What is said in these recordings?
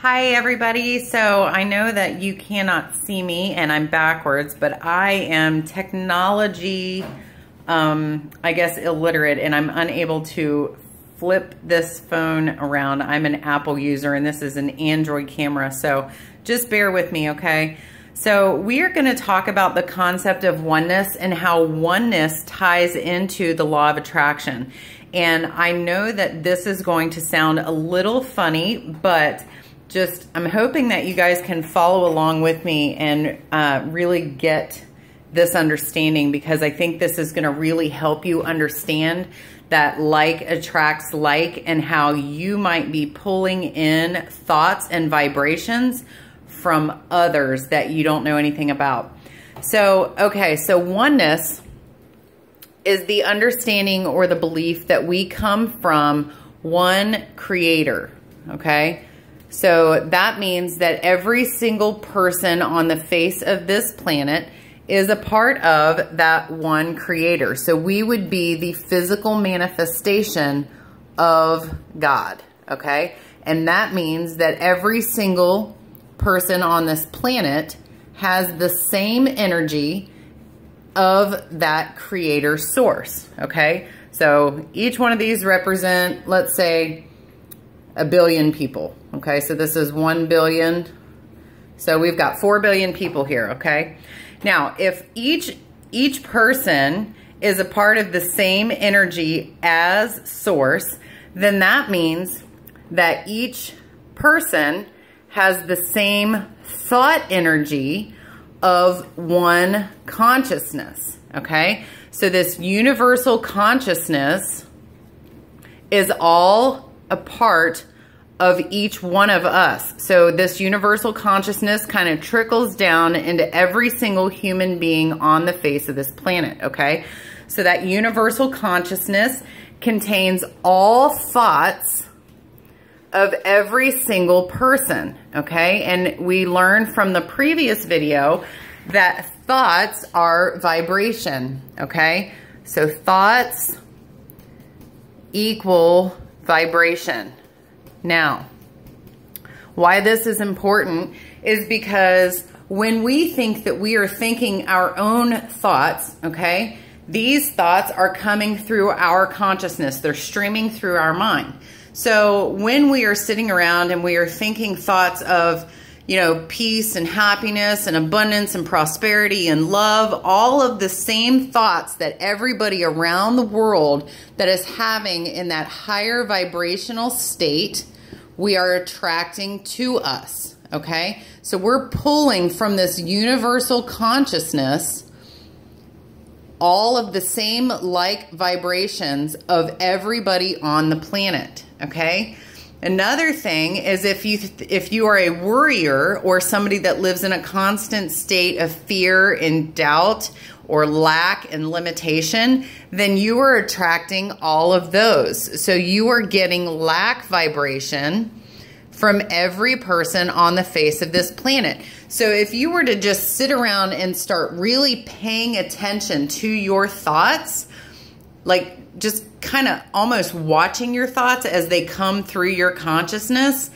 Hi everybody. So I know that you cannot see me and I'm backwards, but I am technology, I guess illiterate, and I'm unable to flip this phone around. I'm an Apple user and this is an Android camera, so just bear with me, okay? So we are going to talk about the concept of oneness and how oneness ties into the law of attraction. And I know that this is going to sound a little funny, but I'm hoping that you guys can follow along with me and really get this understanding, because I think this is going to really help you understand that like attracts like, and how you might be pulling in thoughts and vibrations from others that you don't know anything about. So, okay, so oneness is the understanding or the belief that we come from one creator, okay? So that means that every single person on the face of this planet is a part of that one creator. So we would be the physical manifestation of God, okay? And that means that every single person on this planet has the same energy of that creator source, okay? So each one of these represent, let's say, 1 billion people, okay? So this is 1 billion. So we've got 4 billion people here, okay? Now, if each person is a part of the same energy as source, then that means that each person has the same thought energy of one consciousness, okay? So this universal consciousness is all a part of each one of us. So this universal consciousness kind of trickles down into every single human being on the face of this planet, okay? So that universal consciousness contains all thoughts of every single person, okay? And we learned from the previous video that thoughts are vibration, okay? So thoughts equal vibration. Now, why this is important is because when we think that we are thinking our own thoughts, okay, these thoughts are coming through our consciousness. They're streaming through our mind. So when we are sitting around and we are thinking thoughts of, you know, peace and happiness and abundance and prosperity and love, all of the same thoughts that everybody around the world that is having in that higher vibrational state, we are attracting to us, okay? So we're pulling from this universal consciousness all of the same like vibrations of everybody on the planet, okay? Another thing is if you are a worrier or somebody that lives in a constant state of fear and doubt or lack and limitation, then you are attracting all of those. So you are getting lack vibration from every person on the face of this planet. So if you were to just sit around and start really paying attention to your thoughts, like just kind of almost watching your thoughts as they come through your consciousness,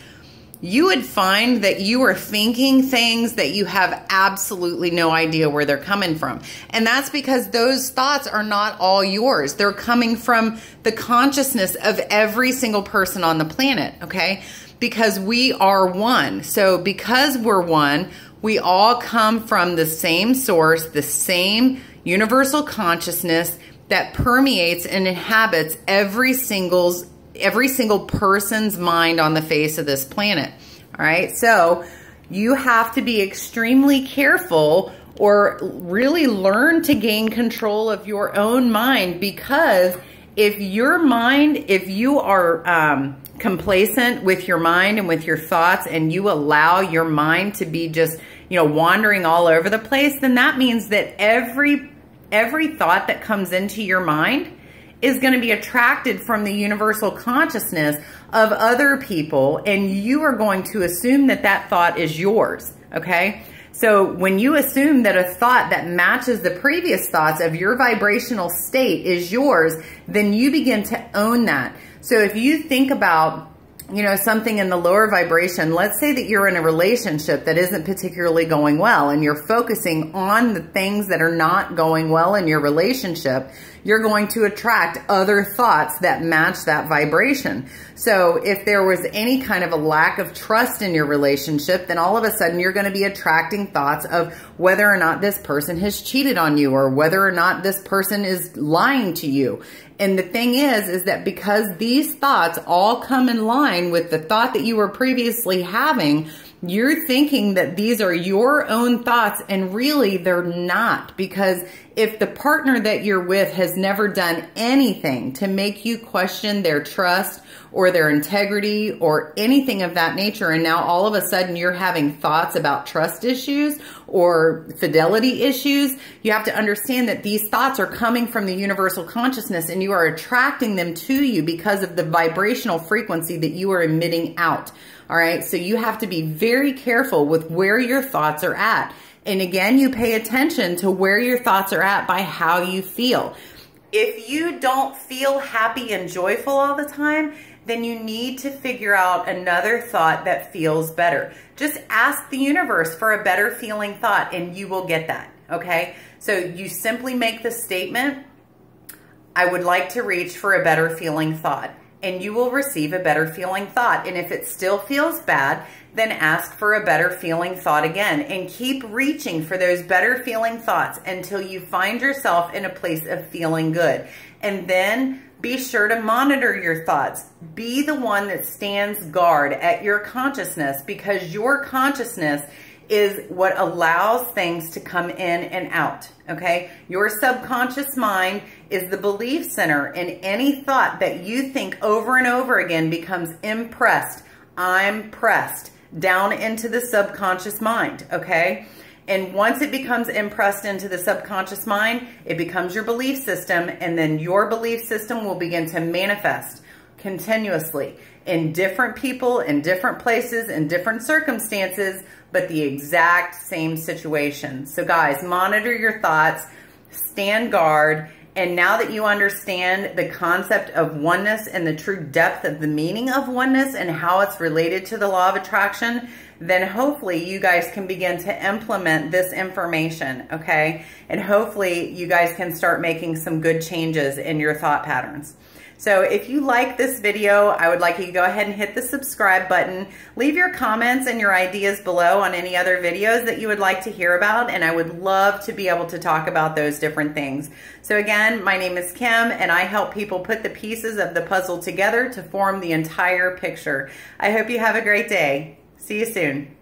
you would find that you are thinking things that you have absolutely no idea where they're coming from. And that's because those thoughts are not all yours. They're coming from the consciousness of every single person on the planet, okay? Because we are one. So because we're one, we all come from the same source, the same universal consciousness that permeates and inhabits every single person's mind on the face of this planet. All right, so you have to be extremely careful or really learn to gain control of your own mind, because if you are complacent with your mind and with your thoughts, and you allow your mind to be just, you know, wandering all over the place, then that means that every thought that comes into your mind is going to be attracted from the universal consciousness of other people, and you are going to assume that that thought is yours, okay? So when you assume that a thought that matches the previous thoughts of your vibrational state is yours, then you begin to own that. So if you think about you know, something in the lower vibration. Let's say that you're in a relationship that isn't particularly going well and you're focusing on the things that are not going well in your relationship. You're going to attract other thoughts that match that vibration. So if there was any kind of a lack of trust in your relationship, then all of a sudden you're going to be attracting thoughts of whether or not this person has cheated on you or whether or not this person is lying to you. And the thing is that because these thoughts all come in line with the thought that you were previously having, you're thinking that these are your own thoughts, and really they're not. Because if the partner that you're with has never done anything to make you question their trust or their integrity or anything of that nature, and now all of a sudden you're having thoughts about trust issues or fidelity issues, you have to understand that these thoughts are coming from the universal consciousness, and you are attracting them to you because of the vibrational frequency that you are emitting out. All right, so you have to be very careful with where your thoughts are at. And again, you pay attention to where your thoughts are at by how you feel. If you don't feel happy and joyful all the time, then you need to figure out another thought that feels better. Just ask the universe for a better feeling thought and you will get that, okay? So you simply make the statement, I would like to reach for a better feeling thought, and you will receive a better feeling thought. And if it still feels bad, then ask for a better feeling thought again, and keep reaching for those better feeling thoughts until you find yourself in a place of feeling good. And then be sure to monitor your thoughts. Be the one that stands guard at your consciousness, because your consciousness is what allows things to come in and out, okay? Your subconscious mind is the belief center, and any thought that you think over and over again becomes impressed, I'm pressed, down into the subconscious mind, okay? And once it becomes impressed into the subconscious mind, it becomes your belief system, and then your belief system will begin to manifest continuously in different people, in different places, in different circumstances, but the exact same situation. So guys, monitor your thoughts, stand guard, and now that you understand the concept of oneness and the true depth of the meaning of oneness and how it's related to the law of attraction, then hopefully you guys can begin to implement this information, okay? And hopefully you guys can start making some good changes in your thought patterns. So if you like this video, I would like you to go ahead and hit the subscribe button. Leave your comments and your ideas below on any other videos that you would like to hear about, and I would love to be able to talk about those different things. So again, my name is Kim, and I help people put the pieces of the puzzle together to form the entire picture. I hope you have a great day. See you soon.